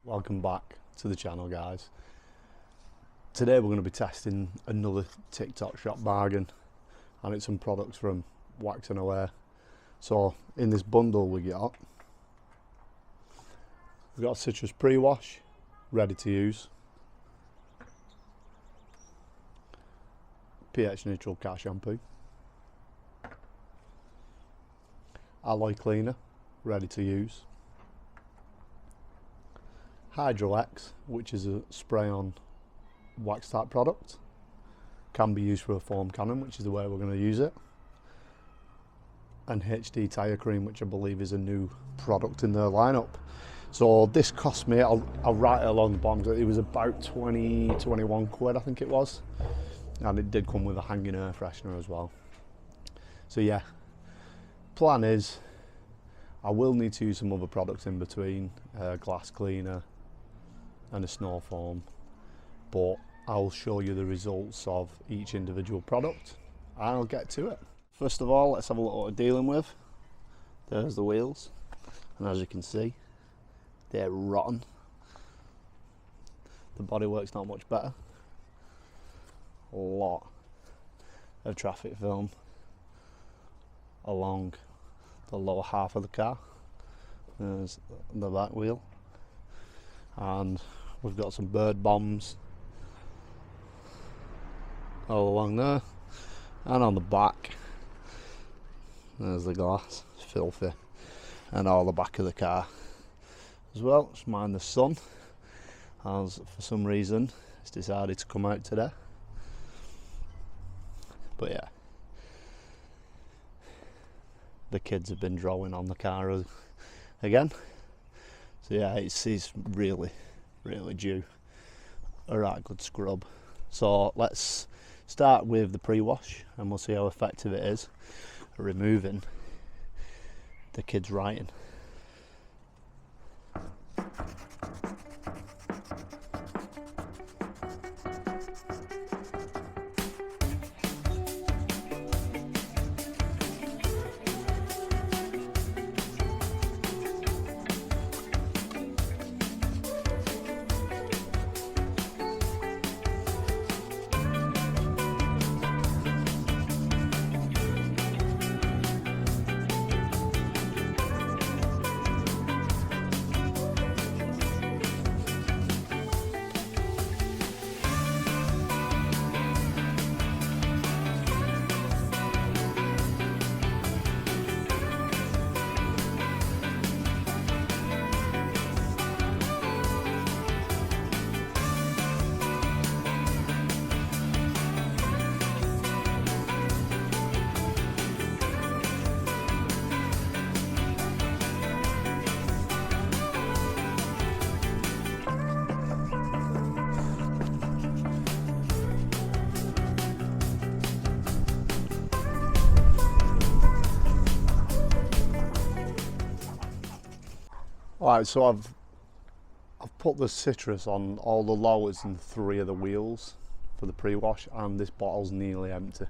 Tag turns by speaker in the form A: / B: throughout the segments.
A: Welcome back to the channel, guys. Today we're going to be testing another TikTok shop bargain, and it's some products from Wax and Away. So in this bundle we've got a citrus pre-wash ready to use, pH neutral car shampoo, alloy cleaner ready to use, Hydroax, which is a spray-on wax type product, can be used for a foam cannon, which is the way we're going to use it, and HD tyre cream, which I believe is a new product in their lineup. So this cost me, I'll write it along the bottom, it was about 21 quid I think it was, and it did come with a hanging air freshener as well. So yeah, plan is I will need to use some other products in between, glass cleaner and a snow foam, but I'll show you the results of each individual product and I'll get to it. First of all, let's have a look what we're dealing with. There's the wheels, and as you can see, they're rotten. The bodywork's not much better. A lot of traffic film along the lower half of the car. There's the back wheel, and we've got some bird bombs all along there, and on the back there's the glass, it's filthy, and all the back of the car as well. Just mind the sun, as for some reason it's decided to come out today. But yeah, the kids have been drawing on the car again, so yeah, it's really due a right good scrub. So let's start with the pre-wash and we'll see how effective it is at removing the kids' writing. Alright, so I've put the citrus on all the lowers and 3 of the wheels for the pre-wash, and this bottle's nearly empty.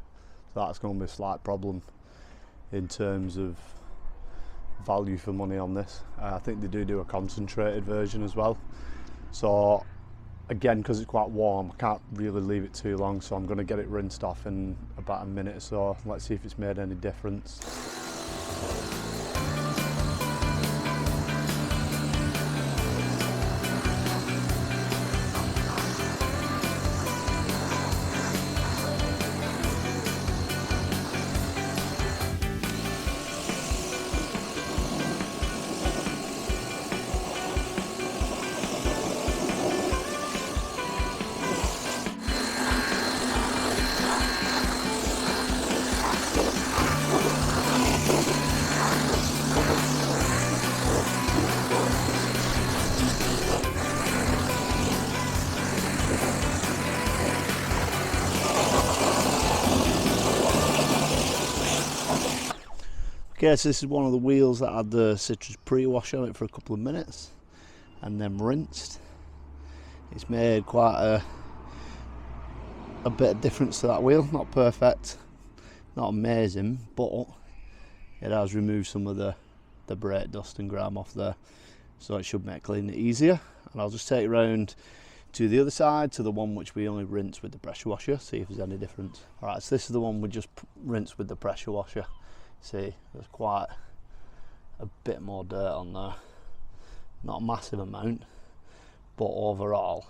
A: So that's going to be a slight problem in terms of value for money on this. I think they do a concentrated version as well. So again, because it's quite warm, I can't really leave it too long, so I'm going to get it rinsed off in about a minute or so. Let's see if it's made any difference. Okay, so this is one of the wheels that had the citrus pre-wash on it for a couple of minutes and then rinsed. It's made quite a bit of difference to that wheel. Not perfect, not amazing, but it has removed some of the brake dust and grime off there, so it should make cleaning it easier. And I'll just take it round to the other side, to the one which we only rinse with the pressure washer, see if there's any difference. Alright, so this is the one we just rinse with the pressure washer. See, there's quite a bit more dirt on there. Not a massive amount, but overall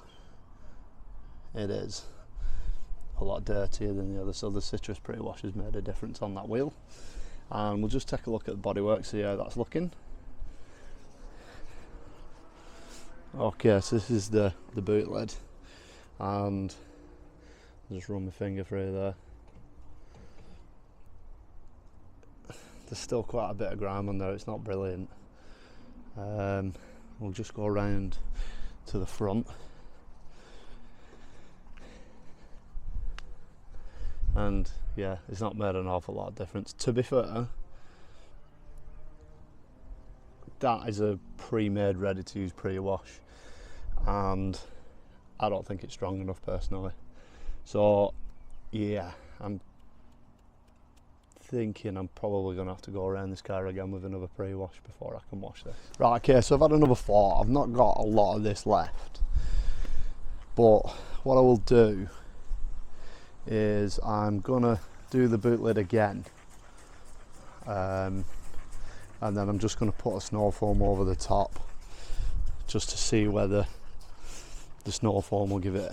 A: it is a lot dirtier than the other. So the citrus pre-wash has made a difference on that wheel. And we'll just take a look at the bodywork, see how that's looking. Okay, so this is the boot lid, and I'll just run my finger through there. There's still quite a bit of grime on there, it's not brilliant. We'll just go around to the front. And yeah, it's not made an awful lot of difference. To be fair, that is a pre-made, ready-to-use pre-wash, and I don't think it's strong enough personally. So yeah, I'm thinking I'm probably going to have to go around this car again with another pre-wash before I can wash this. Right, okay, so I've had another thought. I've not got a lot of this left, but what I will do is I'm gonna do the boot lid again, and then I'm just going to put a snow foam over the top just to see whether the snow foam will give it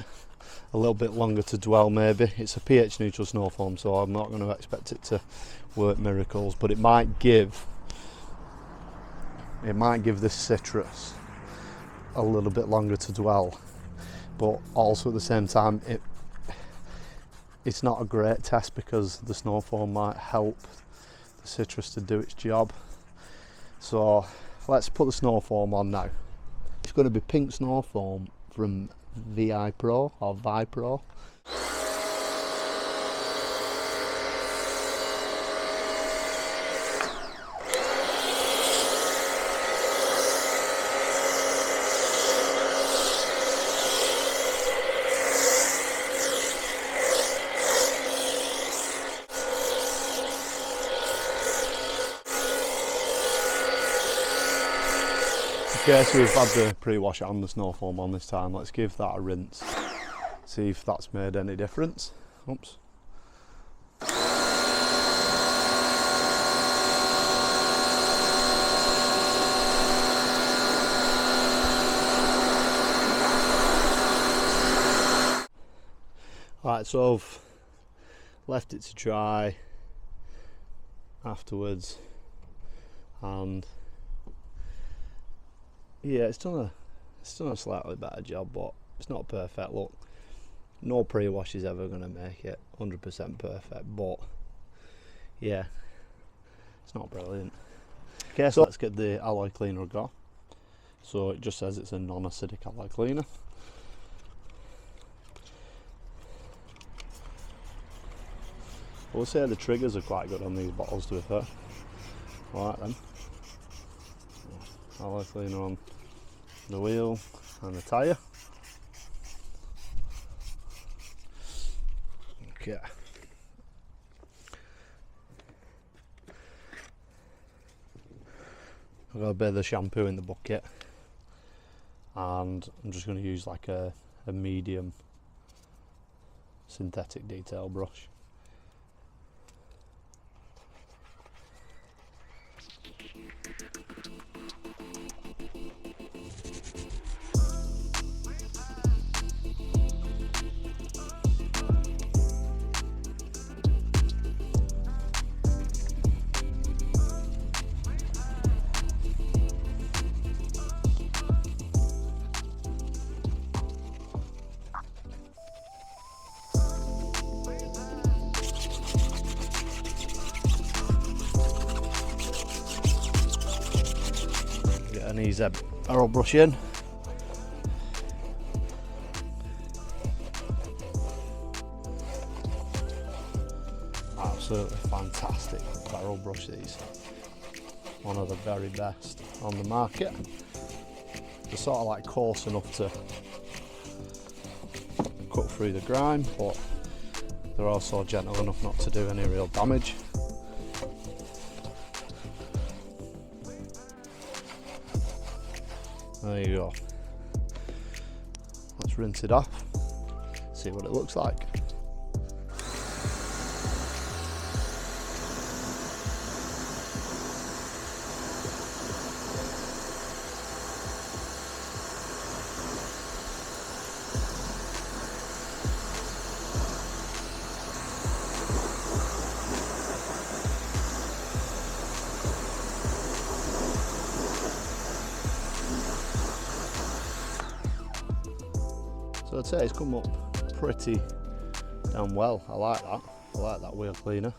A: a little bit longer to dwell. Maybe it's a pH neutral snow foam, so I'm not going to expect it to work miracles, but it might give this citrus a little bit longer to dwell, but also at the same time it's not a great test because the snow foam might help the citrus to do its job. So let's put the snow foam on now. It's going to be pink snow foam from ViPro or ViPro. Okay, so we've had the pre-wash and the snow foam on this time. Let's give that a rinse, see if that's made any difference. Oops. Alright, so I've left it to dry afterwards, and yeah, it's done a slightly better job, but it's not perfect. Look, no pre-wash is ever going to make it 100% perfect, but yeah, it's not brilliant. Okay, so let's get the alloy cleaner go. So it just says it's a non-acidic alloy cleaner. I will say the triggers are quite good on these bottles, to be fair. Alright then. Alloy cleaner on the wheel and the tyre. Okay. I've got a bit of the shampoo in the bucket, and I'm just going to use like a medium synthetic detail brush. An easy arrow brush in. Absolutely fantastic barrel brush, these. One of the very best on the market. They're sort of like coarse enough to cut through the grime, but they're also gentle enough not to do any real damage. There you go. let's rinse it off, see what it looks like. So I'd say it's come up pretty damn well. I like that. I like that wheel cleaner.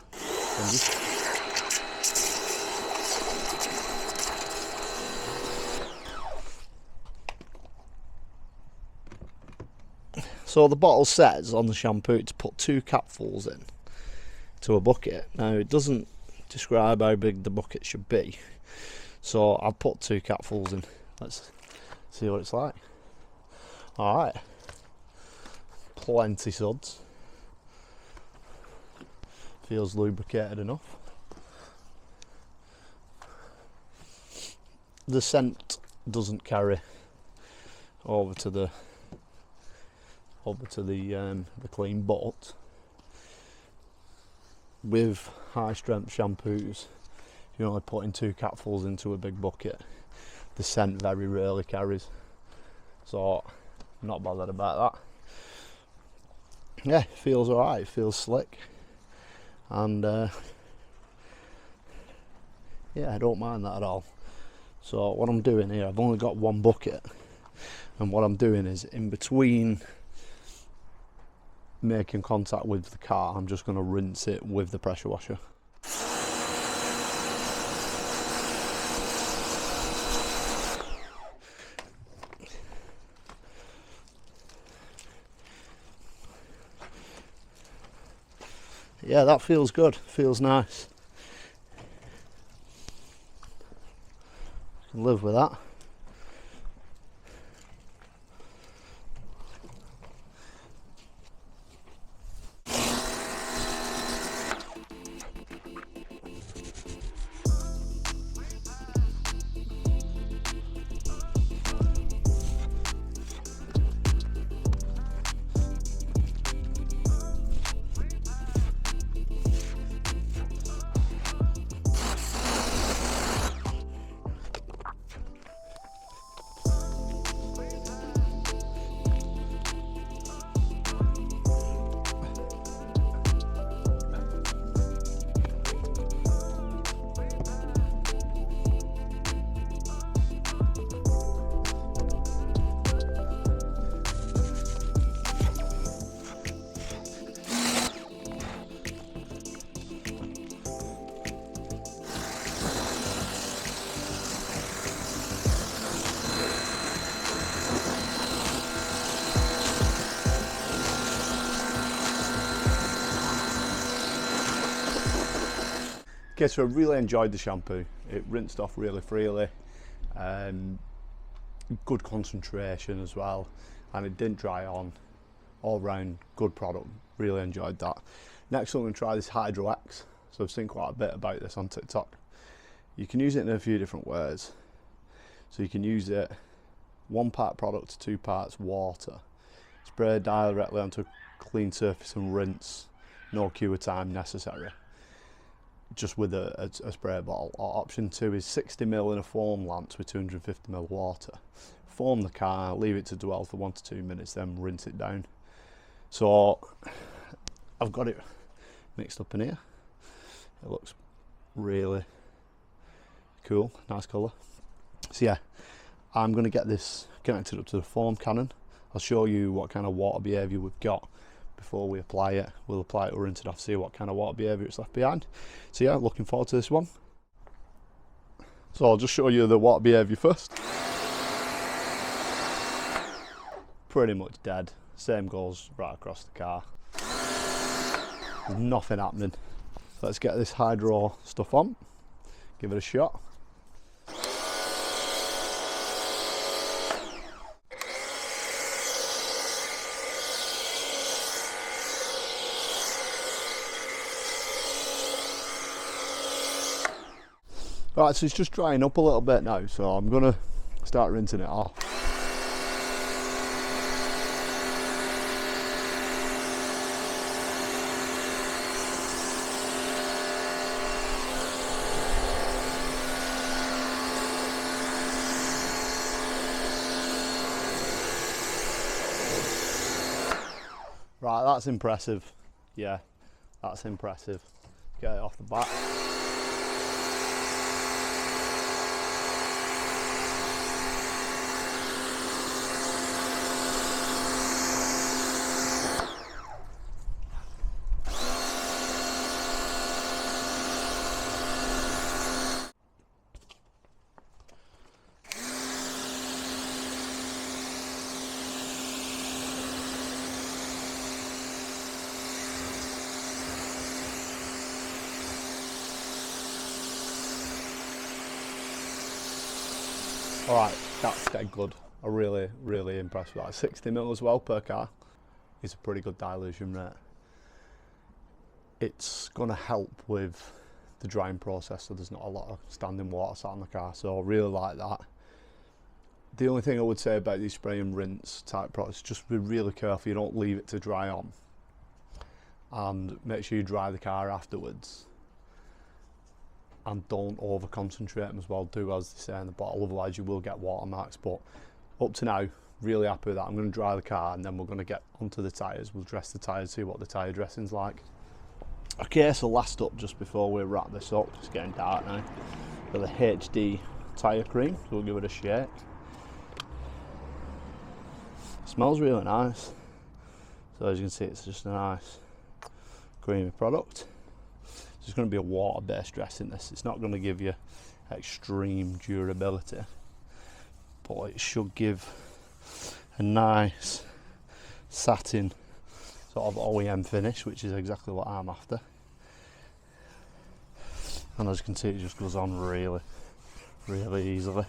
A: So the bottle says on the shampoo to put 2 capfuls in to a bucket. Now it doesn't describe how big the bucket should be. So I've put 2 capfuls in. Let's see what it's like. Alright. Plenty suds. Feels lubricated enough. The scent doesn't carry over to the clean, but with high strength shampoos, you're only putting 2 capfuls into a big bucket. The scent very rarely carries, so I'm not bothered about that. Yeah, it feels alright, it feels slick, and yeah, I don't mind that at all. So what I'm doing here, I've only got 1 bucket, and what I'm doing is, in between making contact with the car, I'm just going to rinse it with the pressure washer. Yeah, that feels good, feels nice. I can live with that. Okay, so I really enjoyed the shampoo. It rinsed off really freely, good concentration as well, and it didn't dry on. All round good product, really enjoyed that. Next I'm going to try this Hydroax. So I've seen quite a bit about this on TikTok. You can use it in a few different ways. So you can use it 1 part product, 2 parts water. Spray directly onto a clean surface and rinse, no cure time necessary, just with a spray bottle. Or option 2 is 60 ml in a foam lance with 250 ml water. Foam the car, leave it to dwell for 1 to 2 minutes, then rinse it down. So I've got it mixed up in here. It looks really cool, nice colour. So yeah, I'm going to get this connected up to the foam cannon. I'll show you what kind of water behaviour we've got before we apply it. We'll apply it, we'll rinse it off, see what kind of water behaviour it's left behind. So yeah, looking forward to this one. So I'll just show you the water behaviour first. Pretty much dead. Same goes right across the car. There's nothing happening. Let's get this hydro stuff on, give it a shot. Right, so it's just drying up a little bit now, so I'm going to start rinsing it off. Right, that's impressive. Yeah, that's impressive. Get it off the back. Alright, that's dead good. I'm really impressed with that. 60 ml as well per car is a pretty good dilution rate. It's going to help with the drying process, so there's not a lot of standing water sat on the car, so I really like that. The only thing I would say about these spray and rinse type products, just be really careful you don't leave it to dry on, and make sure you dry the car afterwards. And don't over concentrate them as well, do as they say in the bottle, otherwise you will get watermarks. But up to now, really happy with that. I'm going to dry the car and then we're going to get onto the tyres. We'll dress the tyres, see what the tyre dressing's like. Okay, so last up, just before we wrap this up, it's getting dark now, for the HD tyre cream, so we'll give it a shake. It smells really nice. So as you can see, it's just a nice creamy product. There's going to be a water-based dressing this. It's not going to give you extreme durability, but it should give a nice satin sort of OEM finish, which is exactly what I'm after. And as you can see, it just goes on really easily.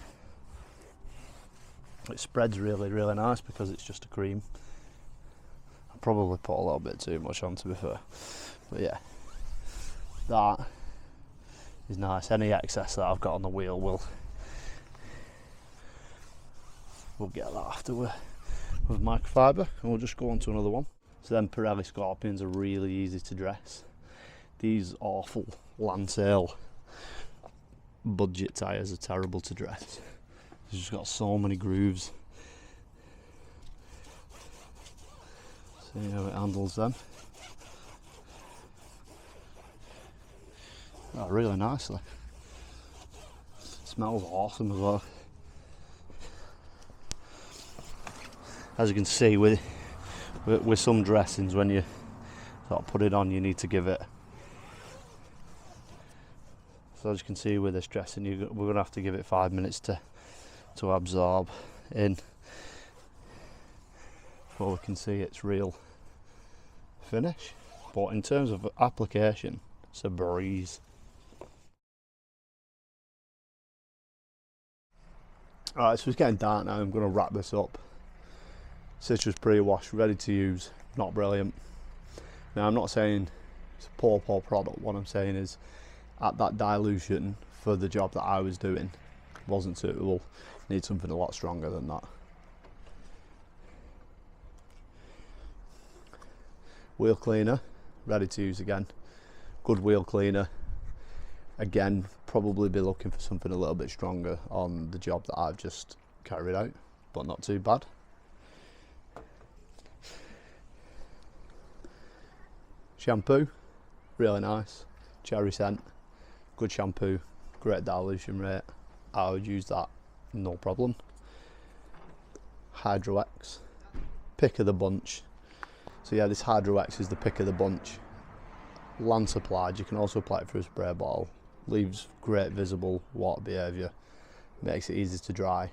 A: It spreads really nice because it's just a cream. I probably put a little bit too much on, to be fair, but yeah. That is nice. Any excess that I've got on the wheel we'll get that after with microfiber, and we'll just go on to another one. So then Pirelli Scorpions are really easy to dress. These awful Lancel budget tyres are terrible to dress. It's just got so many grooves. See how it handles them. Oh, really nicely. Smells awesome as well. As you can see, with some dressings, when you sort of put it on, you need to give it. So as you can see with this dressing, we're going to have to give it 5 minutes to absorb in before we can see its real finish. But in terms of application, it's a breeze. Alright, so it's getting dark now. I'm going to wrap this up. Citrus pre-wash, ready to use, not brilliant. Now I'm not saying it's a poor product. What I'm saying is, at that dilution for the job that I was doing, wasn't suitable. Need something a lot stronger than that. Wheel cleaner, ready to use again. Good wheel cleaner. Again, probably be looking for something a little bit stronger on the job that I've just carried out, but not too bad. Shampoo, really nice. Cherry scent, good shampoo, great dilution rate. I would use that, no problem. Hydroax, pick of the bunch. So yeah, this Hydroax is the pick of the bunch. Land supplied, you can also apply it through a spray bottle. Leaves great visible water behaviour, makes it easy to dry.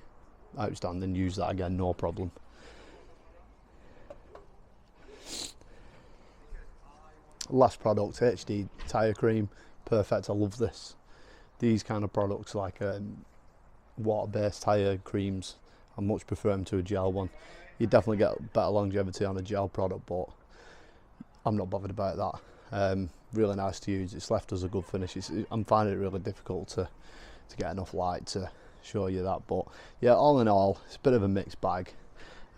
A: Outstanding, use that again, no problem. Last product, HD tyre cream, perfect. I love this. These kind of products, like water-based tyre creams, I much prefer them to a gel one. You definitely get better longevity on a gel product, but I'm not bothered about that. Really nice to use. It's left us a good finish. I'm finding it really difficult to get enough light to show you that, but yeah, all in all, it's a bit of a mixed bag.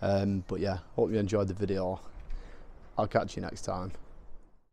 A: But yeah, hope you enjoyed the video. I'll catch you next time.